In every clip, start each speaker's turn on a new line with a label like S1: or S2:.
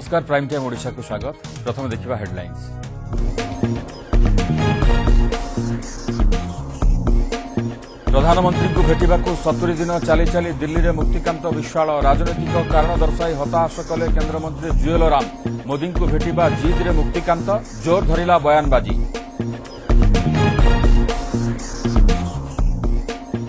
S1: नमस्कार prime time Odisha को स्वागत। प्रथम देखिबा हेडलाइंस। प्रधानमंत्री को भेटिबाकू 70 दिन चली चली दिल्ली में मुक्तिकांत विश्वाल राजनैतिक कारण दर्शाई हताश कले केन्द्रमंत्री जुएल ओराम। मोदी को भेटिबा जिद रे मुक्तिकांत जोर धरिला बयानबाजी।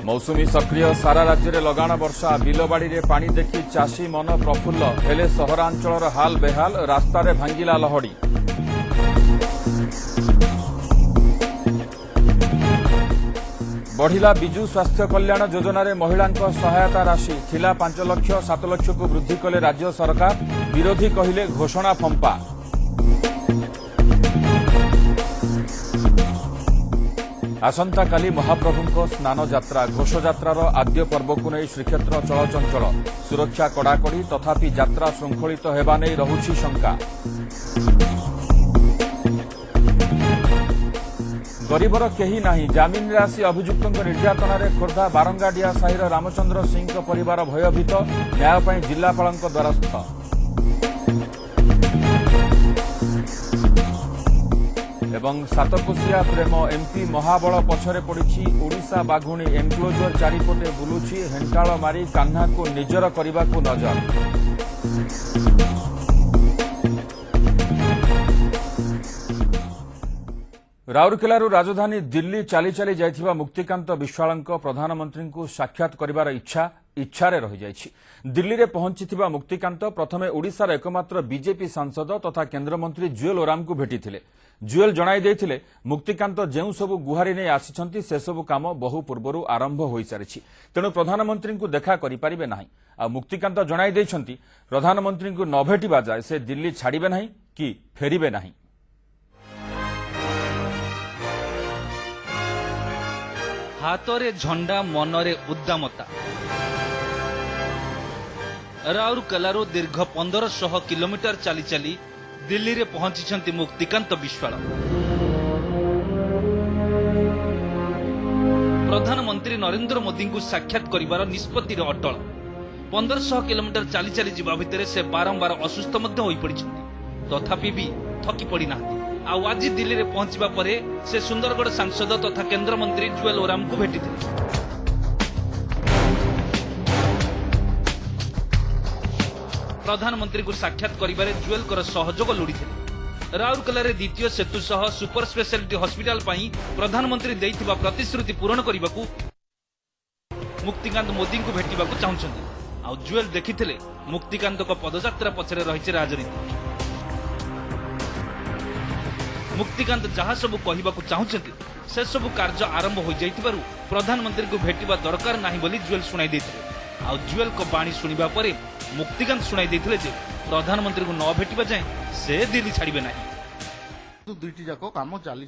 S1: मौसुमी सक्रिय सारा राज्य में लगाण वर्षा बिलबाड़ी में पानी देखि चाषी मन प्रफुल्ल हेले सहरांचल हाल बेहाल रास्तार भांगिला लहड़ी। बढ़िला विजु स्वास्थ्य कल्याण योजना रे महिला सहायता राशि थिला 5 लाख 7 लाख को वृद्धि कले राज्य सरकार। विरोधी कहिले घोषणा फंपा। आसंता काली महाप्रभु स्नान यात्रा घोष यात्रार आद्य पर्व को नहीं श्रीक्षेत्र चलचंचल। सुरक्षा कड़ाकड़ी तथापि यात्रा श्रृंखलित हेबा नहीं रहुछि शंका। गरीबर केही नाही जामिन रे आसी अभियुक्त निर्यातन में खोर्धा बारंगाडिया साहिर रामचंद्र सिंह परिवार भयभीत। न्याय पर जिलापाल द्वारस्थ। एवं सातकोशिया प्रेम एमपी महाबल पछरे पड़ी ओडिशा बाघुणी एनक्लोजर चारिपटे बुलुछि हेंटाळ मारी कान्हा को निजर करने को नजर। राउरकेलारू राजधानी दिल्ली चली चली जाइथिबा मुक्तिकांत विश्वाल प्रधानमंत्री को साक्षात करिवार इच्छारे रही जाइछि। दिल्ली रे पहुंचीथिबा मुक्तिकांत प्रथमे ओडिशार एकमात्र बीजेपी सांसद तथा केन्द्रमंत्री जुएल ओराम को भेटिथिले। जुएल जणाई देथिले मुक्तिकांत जेउ सबु गुहारी नै आसिछंती से सबु काम बहु पूर्वरु आरंभ होई सारिछि, तेणु प्रधानमंत्री को देखा करि परिबे नाही। आ मुक्तिकांत जणाई दैछंती प्रधानमंत्री को न भेटिबा जाय से दिल्ली छाड़िबे नाही कि फेरिबे नाही।
S2: हातरे झंडा मनरे उद्दामता। राउरकेलारू दीर्घ 1500 किलोमीटर चली चली दिल्ली रे पहुंची मुक्तिकांत विश्वाल। प्रधानमंत्री नरेंद्र मोदी को साक्षात करिवार निष्पत्ति अटल। 1500 किलोमीटर चली चली जीवा भितर से बारंबार असुस्थ मध्य होई पड़िछन्ती, तथापि भी थकी पड़ी नाहंती। आज दिल्ली रे पहुंचबा परे से सुंदरगढ़ सांसद तथा केंद्र मंत्री जुएल ओराम को भेटिथिले। प्रधानमंत्री को साक्षात करिबारे जुएल कर सहयोग लोड़ीथिले। राउरकेला रे द्वितीय सेतु सह सुपर स्पेशलिटी हॉस्पिटल पई प्रधानमंत्री देइथिबा प्रतिश्रुति पूर्ण करिबाकू मुक्तिकांत मोदी को भेटिबाकू चाहुछन्ती। आ जुएल देखिथिले मुक्तिकांत को पदयात्रा पछरे रहिछि राजनीति। मुक्तिकांत जहाँ सबू कहवाकू चाहूछन्ती से सबू कार्य आरंभ हो जाइथिबारु प्रधानमंत्री को भेटिबा दरकार नाही बोली जुएल सुनाई देथिले। आ जुएल को बाणी सुनिबा परे मुक्तिकांत सुनाई देथिले जे प्रधानमंत्री को न भेटिबा जाय से दिल्ली छाड़िबे नाही।
S3: दुईटी जाक काम चली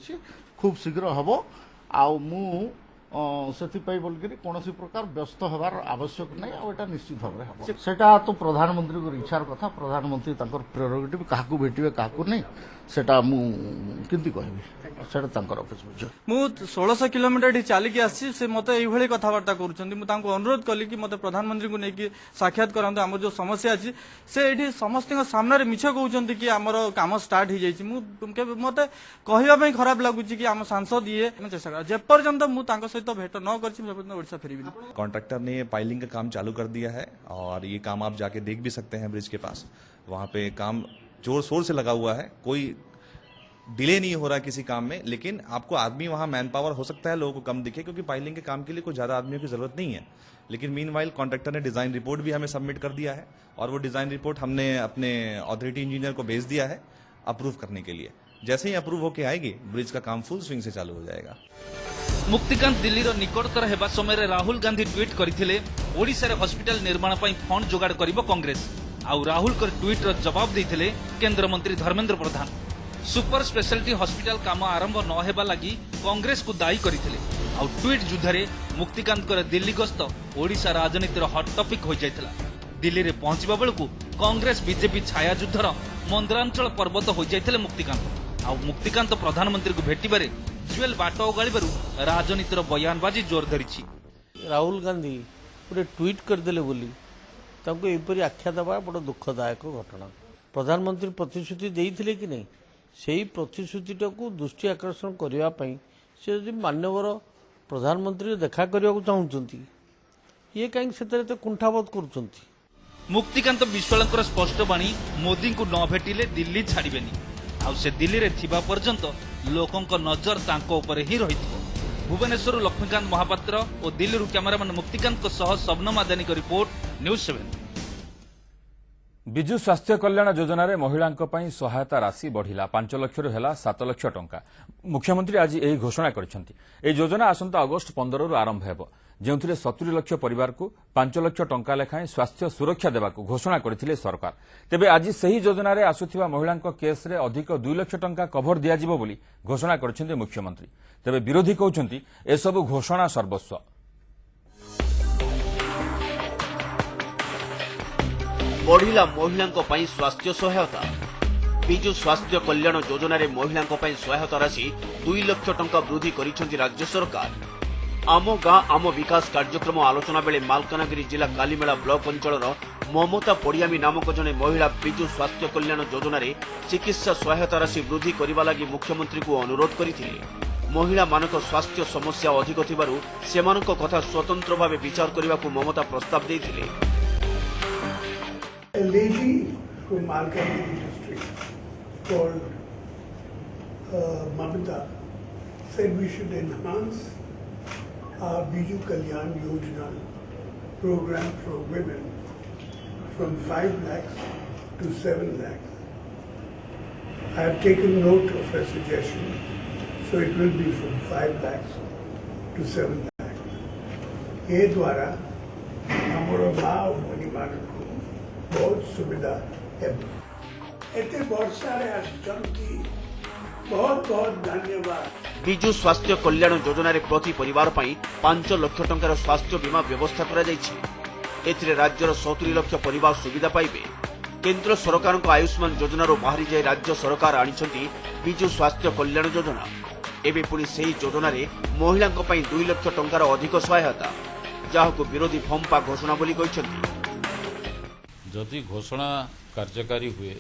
S3: खूब शीघ्र हम से कौन प्रकार व्यस्त हबार आवश्यक नहीं। आटा निश्चित भाव में सेटा तो प्रधानमंत्री इच्छार कथा। प्रधानमंत्री प्रेरोगेटिव क्या भेटे क्या नहीं सेटा मुझे कहबी ऑफिस बुझ।
S4: मु 1600 किलोमीटर चलिकी आसी से मत ये कथबार्ता कर अनुरोध कली कि मत प्रधानमंत्री को लेकिन साक्षात कराते आम जो समस्या अच्छी से ये समस्त सामने मिछ कहते कि आमर काम स्टार्ट हो जाए। मत कहवाई खराब लगुच कि आम सांसद ये चेष्टा कर जेपर्यंत मुझे तो भेट न कर फेरबी।
S5: कॉन्ट्रैक्टर ने पाइलिंग का काम चालू कर दिया है और ये काम आप जाके देख भी सकते हैं ब्रिज के पास। वहां पे काम जोर शोर से लगा हुआ है, कोई डिले नहीं हो रहा किसी काम में। लेकिन आपको आदमी वहां मैन पावर हो सकता है लोगों को कम दिखे क्योंकि पाइलिंग के काम के लिए कोई ज्यादा आदमियों की जरूरत नहीं है। लेकिन मीनवाइल कॉन्ट्रैक्टर ने डिजाइन रिपोर्ट भी हमें सबमिट कर दिया है और वो डिजाइन रिपोर्ट हमने अपने अथॉरिटी इंजीनियर को भेज दिया है अप्रूव करने के लिए। जैसे ही अप्रूव होकर आएगी ब्रिज का काम फुल स्विंग से चालू हो जाएगा।
S2: मुक्तिकांत दिल्ली निकटतर हेबा समय राहुल गांधी ट्वीट करथिले ओडिशा रे हॉस्पिटल निर्माण पई फंड जोगाड़ करिबो कांग्रेस। आउ राहुल कर ट्वीट रो जवाब देथिले केंद्र मंत्री Dharmendra Pradhan. Super speciality hospital काम आरंभ न हेबा लागि कांग्रेस को दायी करथिले। आउ ट्वीट युद्धरे मुक्तिकांत कर दिल्ली गस्त ओडिशा राजनीतिर हॉट टॉपिक हो जायतिला। दिल्ली रे पहुंचबा बेलकू कांग्रेस बीजेपी छाया युद्धर मंदरांचल पर्वत हो जायतिले मुक्तिकांत। आउ मुक्तिकांत प्रधानमंत्री को भेटिबारे जुएल बाट ओगाड़ू राजनीतिर बयानबाजी जोर धरी।
S6: राहुल गांधी गोटे ट्वीट करदे बोली एपरी आख्या देवा बड़ दुखदायक घटना। प्रधानमंत्री प्रतिश्रुति देइथिले कि नहीं सेही प्रतिश्रुतिटाकू दृष्टि आकर्षण करने पाई से जदि मान्यवर प्रधानमंत्री देखा करने को चाहूँगी ये कहीं से कुंठाबोध करुँच
S2: मुक्तिकांत विश्वालंकर स्पष्ट बाणी मोदी को न भेटिले दिल्ली छाड़िबेनी आउ से दिल्ली रे थिबा पर्यंत लोकंक नजर तांको उपरे ही रहिथिबो। भुवनेश्वर लक्ष्मीकांत महापात्र और दिल्ली कैमरामैन मुक्तिकांत सह शबनम आदानी को रिपोर्ट न्यूज 7।
S1: विजु स्वास्थ्य कल्याण योजना रे महिलांक पई सहायता राशि बढ़िला 5 लाख रु हेला 7 लाख टंका। मुख्यमंत्री आज एही घोषणा करिसेंती। ए योजना आसंता अगस्त 15 रु आरंभ हेबो जेउथिरे 70 लाख परिवार को 5 लाख टंका लेखाएं स्वास्थ्य सुरक्षा देबाकू घोषणा करथिले सरकार। तेबे आज सही योजना रे आसुथिबा महिलांक केस रे अधिक 2 लाख टंका कभर दिया जिवो बोली घोषणा करिसेंती मुख्यमंत्री। तेबे विरोधी कहउछंती ए सब घोषणा सर्वस्व।
S7: बढ़िला महिलांको पई स्वास्थ्य सहायता। विजु स्वास्थ्य कल्याण योजना रे महिलांको पई सहायता राशि 2 लाख टंका वृद्धि करिसेंती राज्य सरकार। आम गाँ आम विकास कार्यक्रम आलोचना बेले मालकानगिरी जिला कालीमेला ब्लॉक अंचलर ममता पड़ियामी नामक जने महिला विजु स्वास्थ्य कल्याण योजना रे चिकित्सा सहायता राशि वृद्धि करने लगी मुख्यमंत्री को अनुरोध करथिले। महिला मानक स्वास्थ्य समस्या अधिक थिबारु सेमानक कथा स्वतंत्र भावे विचार करने को ममता प्रस्ताव देथिले।
S8: A lady from Malkangiri district called Mamata said we should enhance our Biju Kalyan Yojana program for women from 5 lakhs to 7 lakhs. I have taken note of her suggestion, so it will be from 5 lakhs to 7 lakhs. ये द्वारा हमारा माँ और भनी मानक बहुत सुविधा है। एते वर्षा रे आसचंती बहुत बहुत धन्यवाद।
S7: विजु स्वास्थ्य कल्याण योजना रे प्रति परिवार पई 5 लाख टंकार स्वास्थ्य बीमा व्यवस्था करा जायछि। एथिरे राज्यर 70 लाख परिवार सुविधा पाइबे। केंद्र सरकार को आयुष्मान योजना रो बाहरी जाय राज्य सरकार आनिछंती विजु स्वास्थ्य कल्याण योजना। एबे पुनी सेही योजना रे महिलांक पई 2 लाख टंकार अधिक सहायता जाहाको विरोधी फंपा घोषणा बोली कहिसंती।
S9: जदि घोषणा कार्यकारी हुए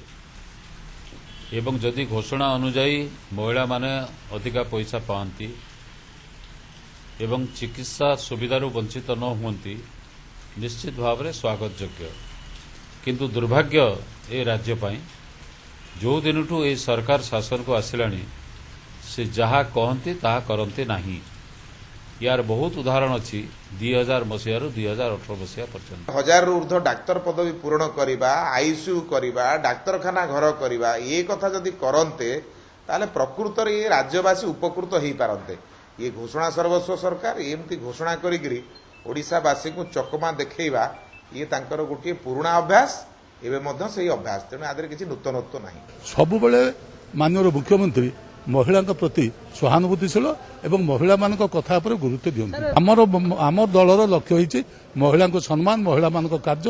S9: एवं जदि घोषणा अनुजाई महिला माने अधिका पैसा पाती एवं चिकित्सा सुविधारू वंचित न हुंती निश्चित भाव में स्वागत योग्य। किंतु दुर्भाग्य ए राज्य पाई जो दिनठू ए सरकार शासन को आसिलानी से जहाँ कहती ताहा करती नहीं। यार बहुत उदाहरण अच्छी 2000 मसीह 2018 मसीहा पर्यंत
S10: 1000 ऊर्ध्व डाक्तर पदवी पूरण करवा आईसीयू करवा डाक्तरखाना घर करवा ये कथा जदि करते ताले प्रकृत ये राज्यवासी उपकृत हो पारते। ये घोषणा सर्वस्व सरकार एमती घोषणा करी ओडिशावासी को चकमा देखा ये तांकर गोटे पुराणा अभ्यास एवं से अभ्यास तेणु आदि किसी नूतनत्व ना
S11: सब माननीय मुख्यमंत्री महिला प्रति सहानुभूतिशील एवं महिला मान कथा पर गुरुत्व दिखते। आम दलर लक्ष्य होती महिला सम्मान महिला मान कार्य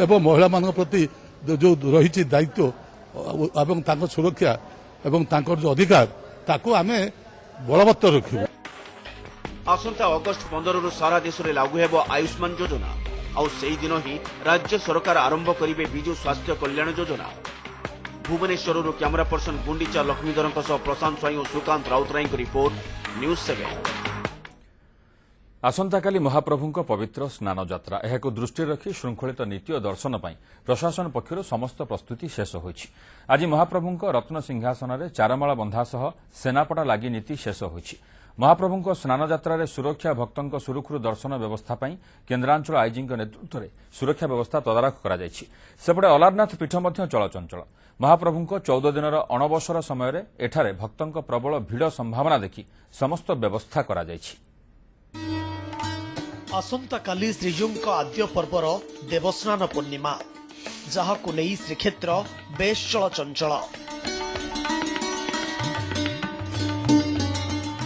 S11: एवं महिला मान प्रति जो रही दायित्व एवं सुरक्षा एवं जो अधिकार ताको आमे बलवत्तर रखिबु।
S7: आसंता अगस्त 15 रु सारा देश में लागू हेबो आयुष्मान योजना और सेही दिन ही राज्य सरकार आरंभ करिवे विजु स्वास्थ्य कल्याण योजना। भुवनेश्वर कैमरा पर्सन गुंडीचा लक्ष्मीधर प्रशांत स्वाई और सुकांत राउतराय की रिपोर्ट न्यूज 7।
S1: आसंताकाली महाप्रभुंक पवित्र स्नान यात्रा एहाको दृष्टि रखी श्रृंखलित नीति और दर्शन पाई प्रशासन पक्षर समस्त प्रस्तुति शेष होइछि। आज महाप्रभुंक रत्न सिंहासन रे चारमाला बंधा सह सेनापटा लागि नीति शेष होइछि। महाप्रभुंक स्नान यात्रा रे सुरक्षा भक्तंक सुरुखुरु दर्शन व्यवस्था पाई केन्द्रांचल आईजींक नेतृत्व में सुरक्षा व्यवस्था तदारख करा जायछि। सेपटे अलारनाथ पीठ मध्य चलचंचल। महाप्रभुंक 14 दिनर अणबसर समय रे एठारे भक्तंक प्रबल भिड़ संभावना देखि समस्त व्यवस्था करा जायछि।
S12: आसंताकाली श्रीजीउंक आद्य पर्वर देवस्नान पूर्णिमा जहाकु नेई श्रीक्षेत्र बेश चलचंचल।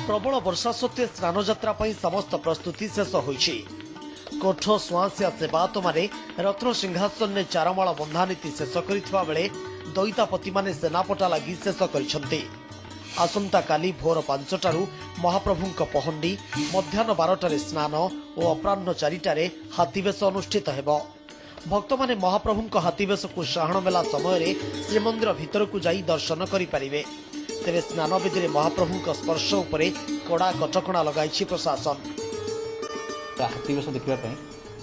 S12: प्रबल वर्षा सत्वे स्नान यात्रा पई समस्त प्रस्तुति शेष होइछि। कोठ सुआसिया सेवायत माने रत्न सिंहासन ने चारमाला बंधा नीति शेष करिथिबा बेले दैतापति माने सेनापटा लागि शेष करिसंती। आसंता काली भोर 5टारू महाप्रभुंक पहंडी मध्याह्न 12टारे स्नान और अपराह्न 4टारे हाथीवेश अनुष्ठित हेब। भक्त माने महाप्रभुଙ୍କ हाथीवेशକୁ शाहण मेला समय श्रीमंदिर भितरକୁ जाई दर्शन करिपारिबे। तेरे स्नानवेदी महाप्रभुଙ୍କ स्पर्श उपरे कड़ा कटकणा लगाई प्रशासन।
S13: हाथीवेश देखा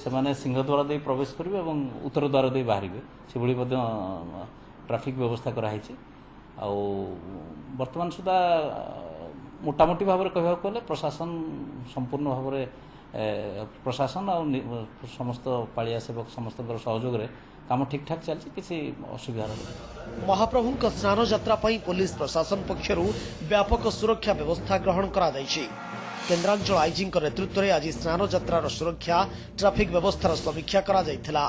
S13: से सिंहद्वार दे प्रवेश करेंगे और उत्तर द्वार दे बाहर से ट्राफिक व्यवस्था कराई। वर्तमान सुधा मोटामोटी भाव में कहवाक गले प्रशासन संपूर्ण भाव में प्रशासन और समस्त पालिया सेवक समस्त सहयोग काम ठीक ठाक चलती किसी असुविधा नहीं।
S12: महाप्रभुଙ୍କ स्नान यात्रा पई पुलिस प्रशासन पक्षरु व्यापक सुरक्षा व्यवस्था ग्रहण करा दैछि। केन्द्रांचल आईजी नेतृत्व में आज स्नान यात्रार सुरक्षा ट्राफिक व्यवस्थार समीक्षा करा जायथिला।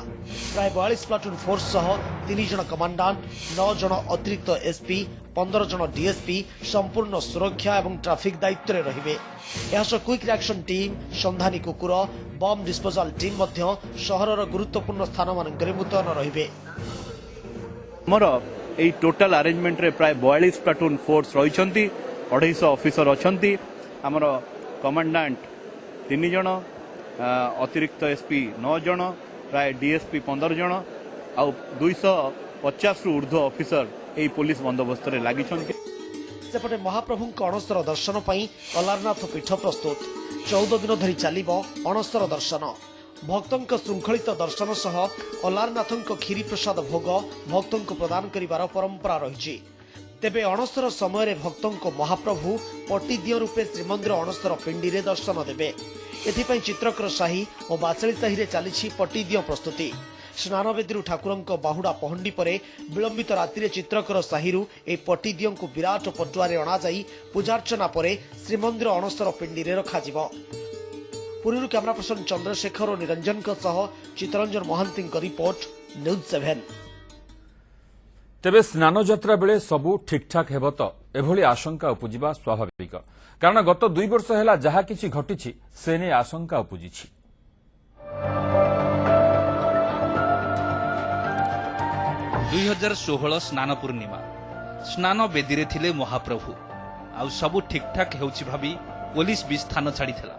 S12: प्राय 42 प्लाटून फोर्स सह 3 जन कमांडांट 9 जन अतिरिक्त एसपी 15 जन डीएसपी संपूर्ण सुरक्षा और ट्राफिक दायित्व में रहिबे। यह क्विक रिएक्शन टीम संधानी कुकुर बम डिस्पोजाल टीम मध्य शहरर गुरुत्वपूर्ण स्थान मानकरे मुतयन रहिबे।
S14: मोर ए टोटल अरेंजमेंट रे प्राय 42 प्लाटून फोर्स रहिसंती 250 ऑफिसर अछंती। हमर कमांडांट 3 जन अतिरिक्त एसपी 9 जन प्राय डीएसपी 15 जन आ 250 रु ऊर्ध्व ऑफिसर ए पुलिस बंदोबस्त रे लागि छंती।
S12: सेपटे महाप्रभुଙ୍କ अणसर दर्शन पई अलारनाथ पीठ प्रस्तुत। 14 दिन धरी चलिबो अणसर दर्शन। भक्तों श्रृंखलित दर्शन सह अलारनाथों खीरी प्रसाद भोग भक्तों प्रदान करिवार परंपरा रही। तेबे अणसर समय भक्तों महाप्रभु पट्टिदिय रूपे श्रीमंदिर अणसर पिंडी रे दर्शन देबे। एथिपई चित्रकर साही और बाचली साही रे चली पट्टिदिय प्रस्तुति। स्नानवेदी ठाकुरों बाहुड़ा पहंडी परे विलंबित राति चित्रकर साही ए पट्टिदिय को विराट पटुआरे अणाई पूजार्चना परे श्रीमंदिर अणसर पिंडी रे रखाजिबो। पुरी कैमरा पर्सन चंद्रशेखर और निरंजन चितरंजन महांती रिपोर्ट न्यूज 7।
S1: तेबे स्नान यात्रा बेले सबू ठीकठाक हेब तो एभली आशंका उपजिबा स्वाभाविक, कारण गत 2 वर्ष है जहा किछि घटिछि से ने आशंका उपजिछि।
S2: स्नान पूर्णिमा स्नान बेदी रे थिले महाप्रभु आउ सबू ठीकठाक हेउछि भाबी पुलिस भी स्थान छाड़ी थिला।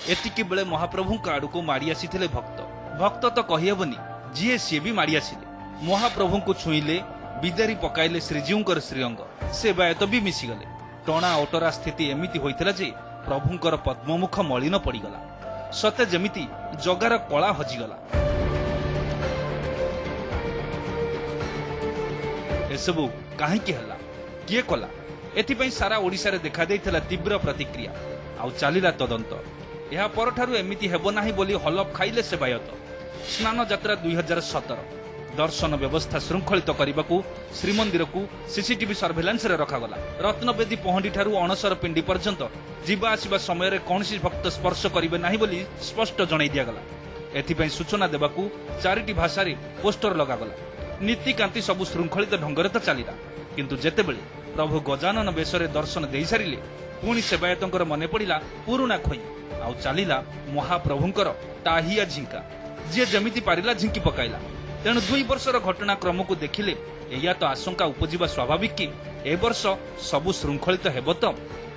S2: एतिकी बेले महाप्रभु आड़ को माड़ी आसी भक्त तो कहीहबनी जीए सी भी माड़ी आसिले। महाप्रभु को छुईले बिदारी पकाइले श्रीजीउंकर श्रीअंग सेवायत भी मिसीगले। टणा ओटरा स्थिति एमिति होइथिला जे प्रभुंकर पद्ममुख मलिन पड़ीगला। सते जेमिति जगार कला हजिगला। एसबू काहेकि हला किए कला एथिपई सारा ओडिसा रे देखा देइथिला तीव्र प्रतिक्रिया आउ चालिला तदंत। यह परठारु एमिति हेबो नाही बोली हलफ खाइले सेवायत। स्नान यात्रा 2017 दर्शन व्यवस्था श्रृंखलित करने को श्रीमंदिर को सीसीटीवी सर्वेलांस रे रखागला। रत्नवेदी पहंडी ठारू अणसर पिंडी पर्यंत जीवा आसिबा समय रे कौनसी भक्त स्पर्श करिवे नाही बोली स्पष्ट जणाई दियागला। एथिपई सूचना देबाकू 4टी भाषा रे पोस्टर लगागला। नीतिकांति सबु श्रृंखलित ढंगरे तो चलिला, किंतु जेतेबेले प्रभु गजानन बेशरे दर्शन देई सारिले पुणी सेवायतंकर मने पड़िला पुरुणा खोई आउ चलिला महाप्रभुंकर टाहिया झिंका जे जमिति पारिला झिंकी पकाइला। तेणु 2 वर्षर घटनाक्रम को देखिले या तो आशंका उपजिबा स्वाभाविक कि ए वर्ष सबु श्रृंखलित हेब तो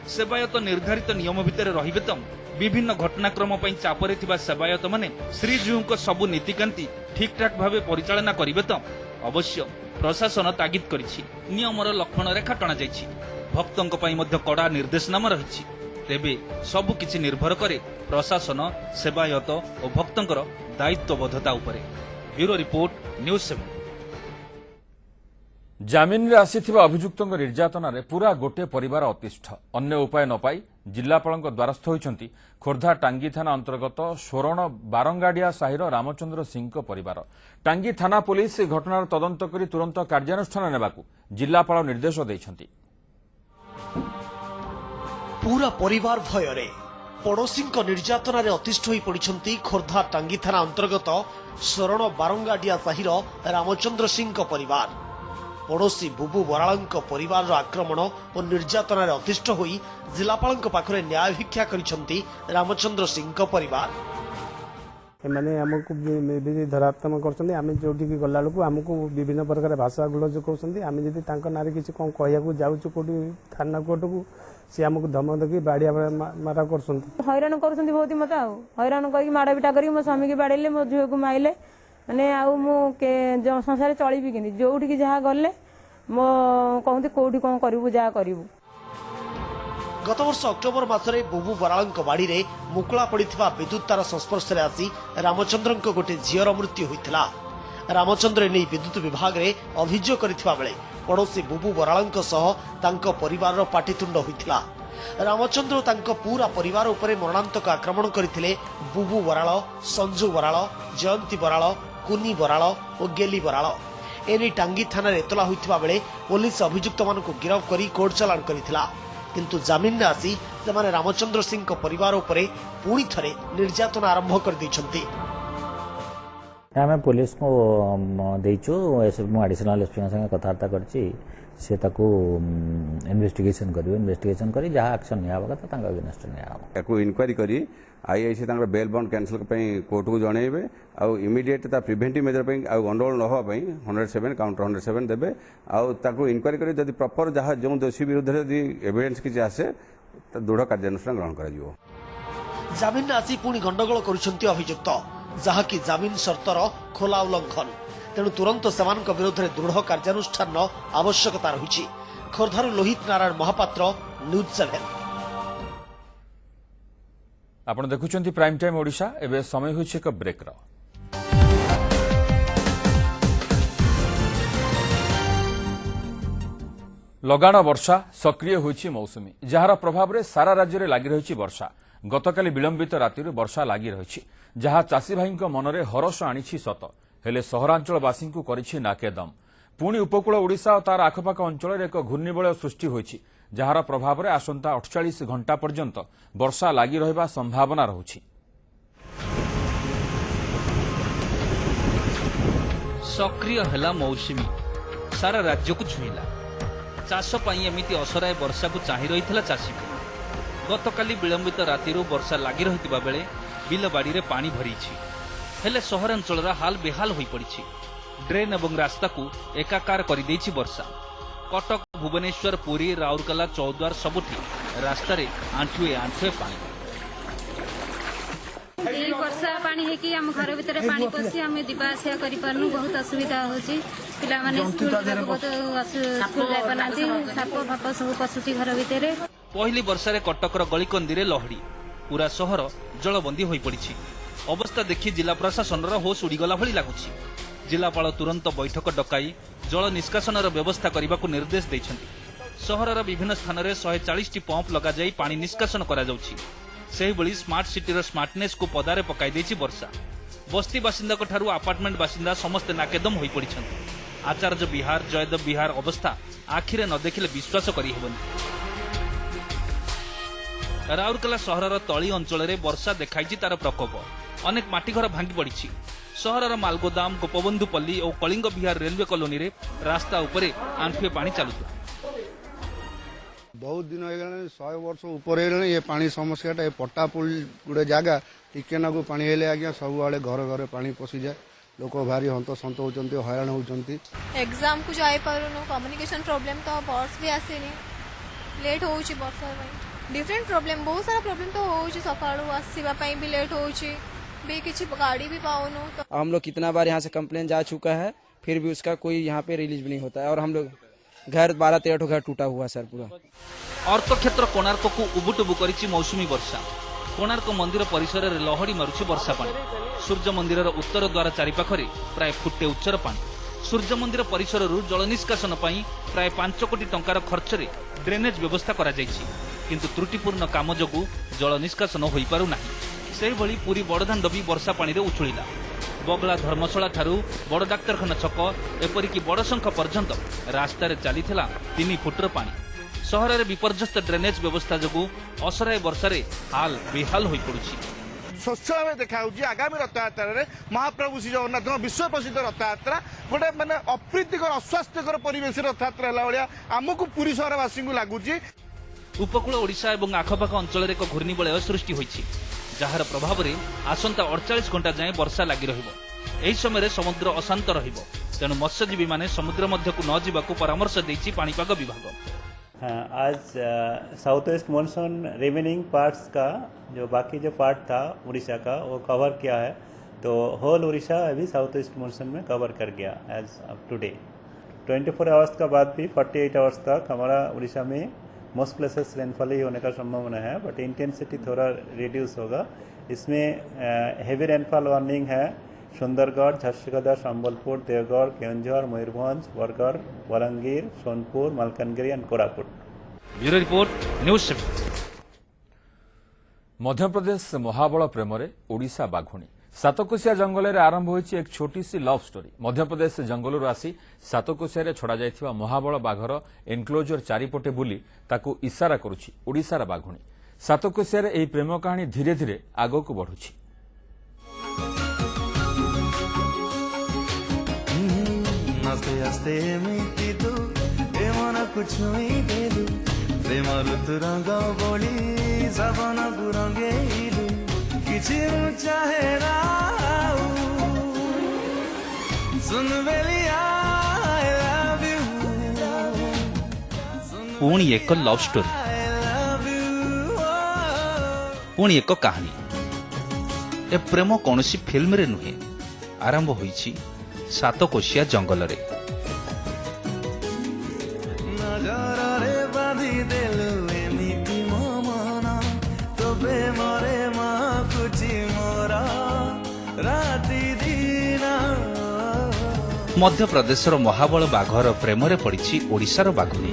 S2: सेवायत निर्धारित नियम भितर रहिबे तो विभिन्न घटनाक्रम पई चापरे थिबा सेवायत माने श्रीजीउंक सबु नीतिकांति ठीक ठाक भावे परिचालना करिबे तो अवश्य प्रशासन तागिद करिछि। नियमर लक्षण रेखा टणा जाइछि। भक्तों पई मध्य कड़ा निर्देशनामा रहिछि। तेबे सबु किछि निर्भर करे प्रशासन सेवायत और भक्तंकर दायित्वबद्धता उपरे। Bureau report news 7।
S1: जामिन रे आसीथिबा अभियुक्तଙ୍କ निर्यातनारे पूरा गोटे परिवार अतिष्ठ। अन्य उपाय न पाई जिलापालଙ୍କ द्वारस्थ होइछंती खोर्धा टांगी थाना अंतर्गत स्वर्ण बारंगाडिया साहिर रामचंद्र सिंहଙ୍କ परिवार। टांगी थाना पुलिस घटनार तदंत करी तुरंत कार्यानुष्ठान नेबाकू जिलापाल निर्देश दैछंती।
S12: पूरा परिवार भयरे पड़ोशी निर्यातन अतिष्ठ हो पड़ती खोर्धा टांगी थाना अंतर्गत स्वर्ण बारंगाडिया साहिर रामचंद्र सिंह परिवार। पड़ोशी बुबू बराड़ परिवार आक्रमण और निर्यातन अतिष्ठ हो जिलापाल पाखरे न्याय भिक्षा करिसेंती रामचंद्र सिंह परिवार।
S15: एमाने हमको धरात्म करछंती। आमे जोठी की गल्ला लोक हमको विभिन्न प्रकार भाषा गुलज कहउछंती। आमे जदी तांको नारे किछि कोन कहयाकू जाउछु कोठी थाना कोर्टकू से हमको धमक देकी बाड़िया मारा करछंती।
S16: हैरान करछंती बहुत मत हैरान करके माड़ा बिटा करके मो स्वामी के बाड़ेले मो झियो को माइले माने आउ मु संसार चलिबी कि जोठी जहाँ गले मो कहते कौटी कौन करू जहाँ करूँ।
S12: गत वर्ष अक्टोबर मासरे बुबू बराळଙ୍କ बाड़ीरे मुकुला पड़िथिबा विद्युत तार संस्पर्श आसी रामचंद्रଙ୍କ गोटे झीर मृत्यु होइथिला। रामचंद्र नै विद्युत विभाग रे अभियोग करथिबा बेले पड़ोसी बुबू बराळଙ୍କ सह तांको परिवार पाटितुंड होइथिला। रामचंद्र तांको पूरा परिवार उपरे मरणांतक आक्रमण करथिले। बुबू बराळ, संजू बराळ, जयंती बराळ, कुनी बराळ और गेली बराळ एने टांगी थाना एतला होइथिबा बेले पुलिस अभियुक्त मानकु गिरफ्त करी कोर्ट चालान करथिला। किंतु जमीन ने आसी से रामचंद्र सिंह परिवार उपरे पुणी थरे निर्यातना आरंभ कर दैछंती।
S17: आम पुलिस को देचु एडिशनल एसपी संगे कथबार्ता करछि से ताकू इन्वेस्टिगेशन करियो। इन्वेस्टिगेशन करी जहाँ एक्शन निया कथा तांका अगेंस्ट निया
S18: ताकू इनक्वारी करी आईआईसी तांकर बेल बॉन्ड कैंसल पई कोर्ट को जणेबे आउ इमीडिएट ता प्रिवेंटिव मेजर पई आउ गंडगोल न होवा पई 107 काउंटर 107 देबे आउ ताकू इनक्वारी करी जदि प्रॉपर जहाँ जो दोषी विरुद्ध यदि एविडेंस किछि आसे त दृढ़ कार्यानुष्ठान ग्रहण करा जिवो।
S12: जमीन आसी पुणी गंडगोल करुछंती अभियुक्त जहाँ की जमीन शर्तर खोला उल्लंघन तेणु तुरंत सेमानक विरोध में दृढ़ कार्यानुष्ठान आवश्यकता रही। खोर्धारू लोहित नारायण महापात्र, न्यूज 7।
S1: आपण देखुछंती प्राइम टाइम ओडिशा। एबे समय होछि एक ब्रेक रो। लगाण वर्षा सक्रिय होइछि मौसुमी जहार प्रभाव रे सारा राज्य रे लागि रहिछि वर्षा। गतकाली विलंबित राति वर्षा लागि रहिछि जहाँ चाषी भाई मनरे हरस आनिछि सत हेले सहरांचलवासी करिछि नाकेदम। पुणी उपकूल ओडिशा और तार आखपाख अंचल एक घूर्णिबलय सृष्टि होइछि जहार प्रभाव में आसंता 48 घंटा पर्यंत वर्षा लागि रहिबा संभावना रहुछि।
S2: सक्रिय हेला मौसुमी सारा राज्य को छुईला। चाष पाई एमिति असराय वर्षा को चाहि रहिथिला चाषी। गतकाली विलंबित राति वर्षा लागि रहिथिबा बेले बिल बाड़ी रे पानी भरीछि हेले सहरांचल हाल बेहाल होई पड़िछि। ड्रेन एवं रास्ता को एकाकार कर देछि वर्षा। कटक, भुवनेश्वर, पुरी, राउरकेला, चौद्वार सबुठी रास्ता रे आंठुए आंठुए पानी।
S19: वर्षा पानी है कि हम घर भीतर पानी पसी हम दिबा आसिया करि पारनु बहुत असुविधा होछि। पिला माने स्कूल बहुत स्कूल जाय पनांती साप फाप सब पसुची घर भीतर।
S2: पहली वर्षा रे कटकर गलिकंदी रे लहड़ी पूरा सहर जलबंदी होई पड़िछि। अवस्था देखि जिला प्रशासन होश उड़ीगला भली लागुछि। जिलापाल तुरंत बैठक डकाई जल निष्कासनर व्यवस्था करने को निर्देश दैछन्ति। सहरर विभिन्न स्थान में 140 पंप लगा जाई पानी निष्कासन करा जाउछि। सेहि भली स्मार्ट सिटी रो स्मार्टनेस को पदारे पकाई देछि वर्षा। बस्ती बासिंदा ठारू अपार्टमेंट बासिंदा समस्ते नाकेदम होई पड़िछन्ति। आचार्य विहार, जयदेव विहार अवस्था आखिरे न देखिले विश्वास करि हेबनि। राउरकेला सहरर तली अंचल में वर्षा देखाई तार प्रकोप। अनेक माटीघर भांगी पड़ी। सहरर मालगोदाम, गोपबंधुपल्ली और कलिंग विहार रेलवे कॉलोनी रे रास्ता उपरे आंठुए पानी चलुता।
S20: बहुत दिन हो गए 100 वर्ष ऊपर ये पानी समस्या पट्टा पुल गोटे जगह टिके नाकू पानी हेले आज्ञा सब आड़े घर घर पानी पशि जाए। लोक भारी हंतसंत होती हैरान होती।
S21: एग्जाम को जाई पारुनु कम्युनिकेशन प्रॉब्लम तो बस भी आसेनी लेट होउची वर्षा डिफरेंट प्रॉब्लम बहुत सारा प्रॉब्लम तो होउची सकाळू आसीबा पई भी लेट होउची भी किसी गाड़ी भी पाओनु। तो
S22: हम लोग कितना बार यहाँ से कंप्लेन जा चुका है फिर भी उसका कोई यहाँ पे रिलीज भी नहीं होता है और हम लोग घर 12-13 घर टूटा हुआ सर पूरा।
S2: अर्थ क्षेत्र कोणार्क को उबुटुबु करिछि मौसुमी वर्षा। कोणार्क मंदिर परिसर में लहड़ी मारुछि वर्षा पानी। सूर्य मंदिर उत्तर द्वार चारिपाखरे प्राय फुटे उच्चर पानी। सूर्य मंदिर परिसर जल निष्कासन पाई प्राय 5 कोटी टंकार खर्च रे ड्रेनेज व्यवस्था करा जायछि किंतु त्रुटिपूर्ण काम जोगु जल निष्कासन होई पारु नाही। सेहि भली पुरी बड़दाण्ड भी वर्षा पानी रे उछुळिला। बगला धर्मशाला ठारू बड़ डाक्तरखाना छक एपरिकी बड़शंख पर्यंत रास्ता रे चलीथिला 3 फुटर पानी। सहर रे विपर्यस्त ड्रेनेज व्यवस्था जोगु असराय वर्षा रे हाल बेहाल होई पड़ुछि।
S23: स्वच्छ भाव देखा आगामी रथयात्रा रे महाप्रभु श्री जगन्नाथ विश्व प्रसिद्ध रथयात्रा गोटे माने अप्रीतिकर अस्वास्थ्यकर परिवेश रथयात्रा है भाया आमको पुरी सहरवासी को लगुच।
S2: उपकूल ओडिशा और आखपाख अंचल एक घूर्णिबलय सृष्टि होइछि जार प्रभाव में आसंता 48 घंटा जाए वर्षा लगी रहिबो। एही समय समुद्र अशांत रहिबो तेणु मत्स्यजीवी माने समुद्र मध्य को न जीवाकू परामर्श देछि पाणीपाग विभाग।
S24: आज south west monsoon remaining parts का जो बाकी जो पार्ट था उड़ीसा का वो कवर किया है तो होल उड़ीसा अभी साउथ ईस्ट मानसून में कवर कर गया एज अप टुडे 24 आवर्स का बाद भी 48 आवर्स तक हमारा उड़ीसा में मोस्ट प्लेसेस रेनफॉल ही होने का संभावना है, बट इंटेंसिटी थोड़ा रिड्यूस होगा। इसमें हेवी रेनफॉल वार्निंग है Sundargarh, Jharsuguda, Sambalpur, Deogarh, Keonjhar, Mayurbhanj, Bargarh, Balangir, Sonepur, Malkangiri and Koraput.
S2: Bureau report news 7।
S1: Madhya Pradesh Mahabal प्रेम ओडिशा बाघुणी सातकोशिया जंगल में आरंभ होईची एक छोटी सी लव स्टोरी। मध्यप्रदेश जंगल आसी सातकोशिया छड़ा जाइथिबा महाबल बाघर एनक्लोजर चारिपटे बुली ताकू इशारा करुछि ओडिशार बाघुणी। सातकोशिया एही प्रेम कहानी धीरे धीरे आगकू बढ़ुछि।
S3: आस्ते आस्ते एमिति तू ए मन कुछुई देलु प्रेम ऋतु रंग बोली सपन को रंगेलु किछि चाहे राउ सुन बेलिया आई लव यू
S2: पुणी एक लव स्टोरी, पुणी एक कहानी। ए प्रेम कौनसी फिल्म रे नुहे, आरंभ होईची सातकोशिया जंगल रे।
S3: नजରରେ ବାନ୍ଧି ଦେଲୁ ଏମିତି ମୋ ମନ ତୋ ପ୍ରେମରେ ମହକୁଛି ମୋର ରାତି ଦିନ।
S2: मध्यप्रदेशर महाबल बाघर प्रेम रे पड़ी ओडिशार बाघुणी।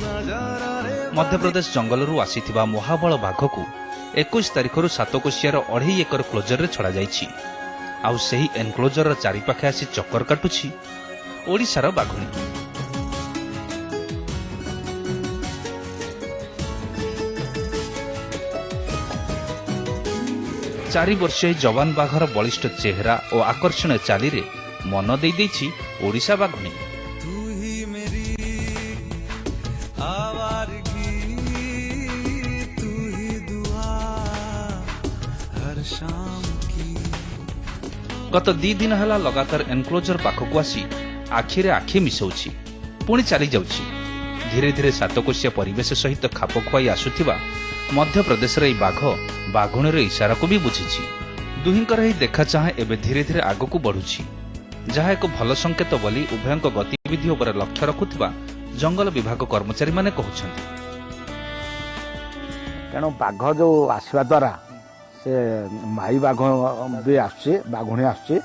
S2: मध्यप्रदेश जंगलरू आसीथिबा महाबल बाघकू 21 तारिखर सातकोशियार 2.5 एकर क्लोजर रे छड़ा जाइछि। आउ सेही एनक्लोजर चारिपाखे आसी चक्कर काटुछि ओडिशार बाघुणी। 4 वर्षीय जवान बाघर बलिष्ठ चेहरा और आकर्षण चाली रे मन दे देछि ओडिशा बाघुणी।
S3: तू ही मेरी आवारगी, तू ही दुआ हर शाम की।
S2: गत 2 दिन हला लगातार एनक्लोजर पाखकू आसी आखिरे आखि मिसौछि पुणी चली जाउछि। धीरे धीरे सातकोशिया परिवेश सहित खाप खुआई आसुथिबा मध्यप्रदेशर ई बाघ बाघुणीर इशारा को भी बुझिछि। दुहिंकर ही देखा चाहे एबे धीरे धीरे आगकू बढ़ुछि, जहा एक भल संकेत बोली उभयंक गतिविधि उपर लक्ष्य रखुथिबा जंगल विभाग कर्मचारी माने कहउछन्ति।
S4: तेणु बाघ जो आसवा द्वारा से माई बाघ भी आसुची बाघुणी आसुची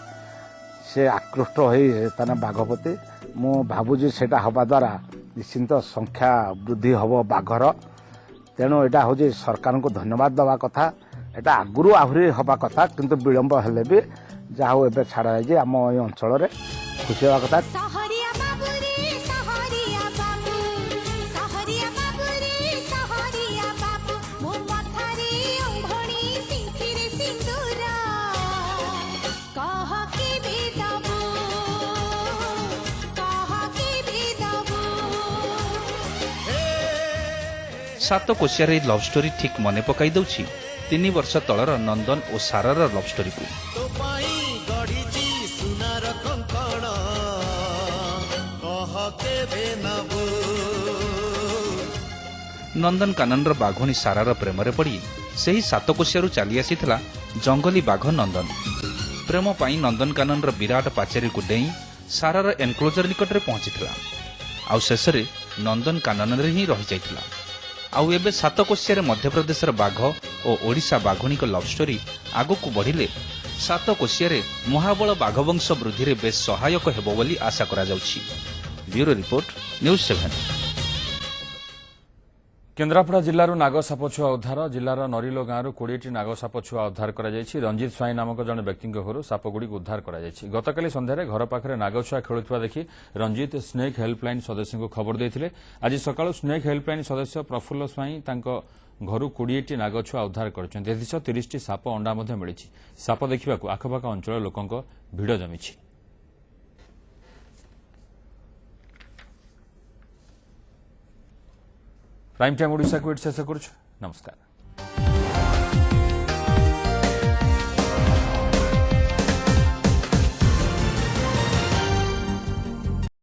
S4: से आकृष्ट हो बाघ प्रति मु भावुची सेटा हवा द्वारा निश्चिंत संख्या वृद्धि हब बाघर। तेणु यहाँ हूँ सरकार को धन्यवाद दवा कथा। यहाँ आगुरी आहरी हवा कथा किंतु विलंब हेले भी जहा हूँ एवं छाड़ा जाए आम ये अंचल खुशी हवा कथा।
S2: सातकोशियार ई लव स्टोरी ठीक मने पकाई दउछि 3 वर्ष तलर नंदन और सारार लव स्टोरी को। नंदन कानन बाघुणी सारार प्रेम रे पड़ी सेही सातकोशियारू चली आसीथिला जंगली बाघ नंदन। प्रेम पाई नंदन कानन विराट पाचेरी को डेई सारार एनक्लोजर निकट रे पहुंचीथिला। आउ शेषरे नंदन कानन रे ही रही जाइथिला। आउ एबे सातकोशिया मध्यप्रदेशर बाघ और ओडिशा बाघुणी को लव स्टोरी आगकू बढ़िले सातकोशिया महाबल बाघ वंश वृद्धि रे बेस सहायक हेबो बोली आशा करा जाउछि। Bureau report news 7।
S1: केन्द्रापड़ा जिल्लारू नाग सापछुआ उद्धार। जिल्लार नरिलो गाँव 20टी नाग सापछुआ उद्धार करा जायछि। रंजित स्वाई नामक जने व्यक्ति घर सापगुड़ी उद्धार करा जायछि। गतकाली संध्यारे घर पाखरे नागछुआ खेलुवा देखि रंजित स्नेक हेल्पलाइन सदस्य को खबर देथिले। आज सकाळु स्नेक हेल्पलाइन सदस्य प्रफुल्ल स्वाई तांको घरू 20टी नागछुआ उद्धार करछन्ते। एथिस 30टी साप अंडा मध्ये मिलिछि। साप देखिबाकू आखपाख अंचल लोकंक भिड़ जमिछि। प्राइम टाइम ओडिशा को शेष करुछु। नमस्कार।